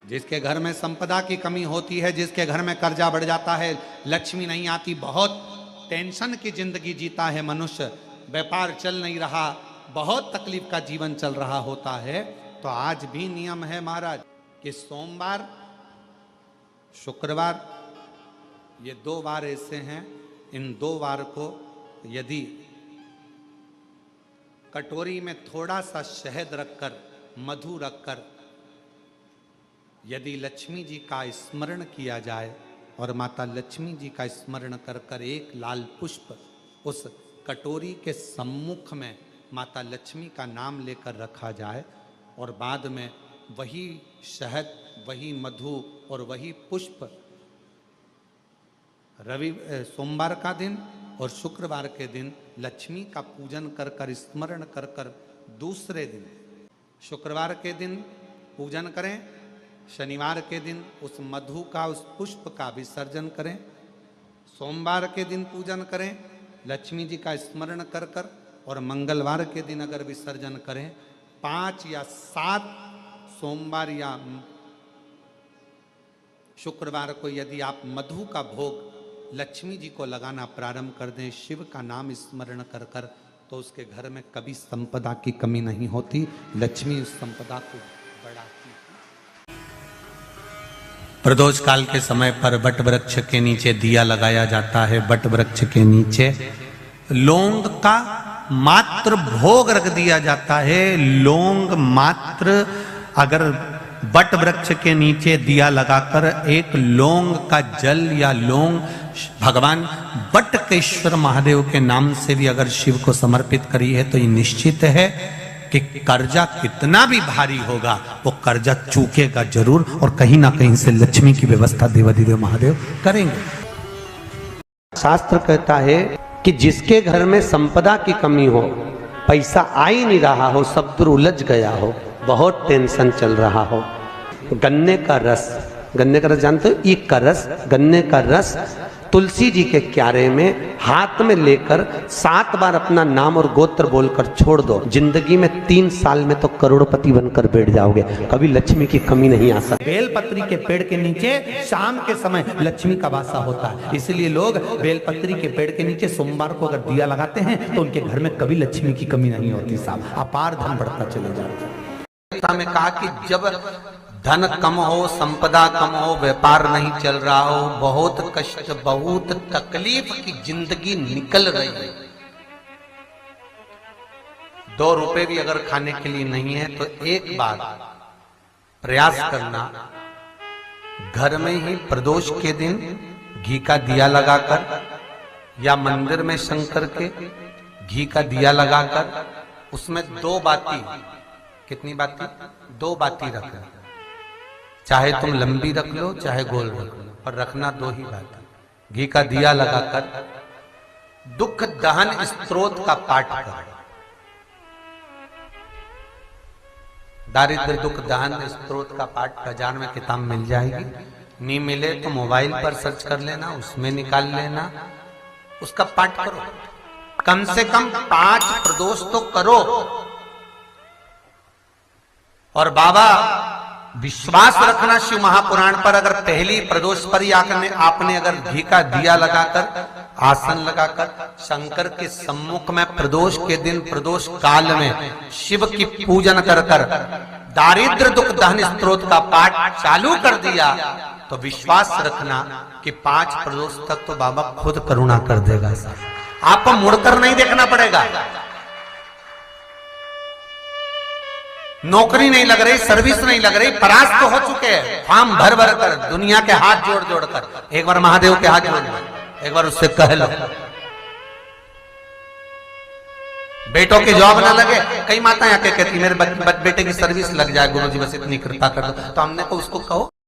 जिसके घर में संपदा की कमी होती है, जिसके घर में कर्जा बढ़ जाता है, लक्ष्मी नहीं आती, बहुत टेंशन की जिंदगी जीता है मनुष्य, व्यापार चल नहीं रहा, बहुत तकलीफ का जीवन चल रहा होता है, तो आज भी नियम है महाराज कि सोमवार शुक्रवार ये 2 वार ऐसे हैं, इन 2 वार को यदि कटोरी में थोड़ा सा शहद रखकर, मधु रखकर यदि लक्ष्मी जी का स्मरण किया जाए और माता लक्ष्मी जी का स्मरण कर कर एक लाल पुष्प उस कटोरी के सम्मुख में माता लक्ष्मी का नाम लेकर रखा जाए और बाद में वही शहद, वही मधु और वही पुष्प सोमवार का दिन और शुक्रवार के दिन लक्ष्मी का पूजन कर कर, स्मरण कर कर, दूसरे दिन शुक्रवार के दिन पूजन करें, शनिवार के दिन उस मधु का, उस पुष्प का विसर्जन करें, सोमवार के दिन पूजन करें लक्ष्मी जी का स्मरण कर कर, और मंगलवार के दिन अगर विसर्जन करें, 5 या 7 सोमवार या शुक्रवार को यदि आप मधु का भोग लक्ष्मी जी को लगाना प्रारंभ कर दें, शिव का नाम स्मरण कर कर, तो उसके घर में कभी संपदा की कमी नहीं होती, लक्ष्मी उस संपदा को बढ़ाती है। प्रदोष काल के समय पर वट वृक्ष के नीचे दिया लगाया जाता है, वट वृक्ष के नीचे लौंग का मात्र भोग रख दिया जाता है। लौंग मात्र, अगर वट वृक्ष के नीचे दिया लगाकर एक लौंग का जल या लौंग भगवान वटकेश्वर महादेव के नाम से भी अगर शिव को समर्पित करी है, तो ये निश्चित है कि कर्जा कितना भी भारी होगा वो कर्जा चूकेगा जरूर, और कहीं ना कहीं से लक्ष्मी की व्यवस्था देवाधिदेव महादेव करेंगे। शास्त्र कहता है कि जिसके घर में संपदा की कमी हो, पैसा आ ही नहीं रहा हो, सब दूर उलझ गया हो, बहुत टेंशन चल रहा हो, गन्ने का रस, गन्ने का रस जानते हो, ईख का रस, गन्ने का रस तुलसी जी के क्यारे में हाथ में लेकर 7 बार अपना नाम और गोत्र बोलकर छोड़ दो, जिंदगी में 3 साल में तो करोड़पति बनकर बैठ जाओगे, कभी लक्ष्मी की कमी नहीं आ सकती। बेलपत्री के पेड़ के नीचे शाम के समय लक्ष्मी का वासा होता है, इसलिए लोग बेलपत्री के पेड़ के नीचे सोमवार को अगर दिया लगाते हैं तो उनके घर में कभी लक्ष्मी की कमी नहीं होती साहब, अपार धन बढ़ता चले जाता है। में कहा कि जब धन कम हो, संपदा कम हो, व्यापार नहीं चल रहा हो, बहुत कष्ट, बहुत तकलीफ की जिंदगी निकल रही है, 2 रुपए भी अगर खाने के लिए नहीं है, तो एक बार प्रयास करना, घर में ही प्रदोष के दिन घी का दिया लगाकर या मंदिर में शंकर के घी का दिया लगाकर उसमें 2 बाती, कितनी बाती? 2 बाती रखना, चाहे तुम लंबी रख लो चाहे गोल रख लो, पर रखना 2 ही बाती। घी का दिया लगाकर दुख दहन स्तोत्र का पाठ करो, दारिद्र दुख दहन स्तोत्र का पाठ बाजार में किताब मिल जाएगी, नहीं मिले तो मोबाइल पर सर्च कर लेना, उसमें निकाल लेना, उसका पाठ करो, कम से कम 5 प्रदोष तो करो। और बाबा विश्वास रखना शिव महापुराण पर, अगर पहली प्रदोष पर ही आपने अगर घी का दिया लगाकर, आसन लगाकर शंकर के सम्मुख में प्रदोष के दिन, प्रदोष काल में शिव की पूजन कर कर दारिद्र दुख दहन स्तोत्र का पाठ चालू कर दिया, तो विश्वास रखना कि 5 प्रदोष तक तो बाबा खुद करुणा कर देगा। आपको मुड़कर नहीं देखना पड़ेगा, नौकरी नहीं लग रही, सर्विस नहीं लग रही, परास्त हो चुके हैं, फॉर्म भर भर कर, दुनिया के हाथ जोड़ जोड़ कर, एक बार महादेव के हाथ जोड़ लो, एक बार उससे कह लो, बेटों की जॉब ना लगे, कई माताएं आके कहती मेरे बेटे की सर्विस लग जाए गुरुजी, बस इतनी कृपा कर दो, तो हमने को उसको कहो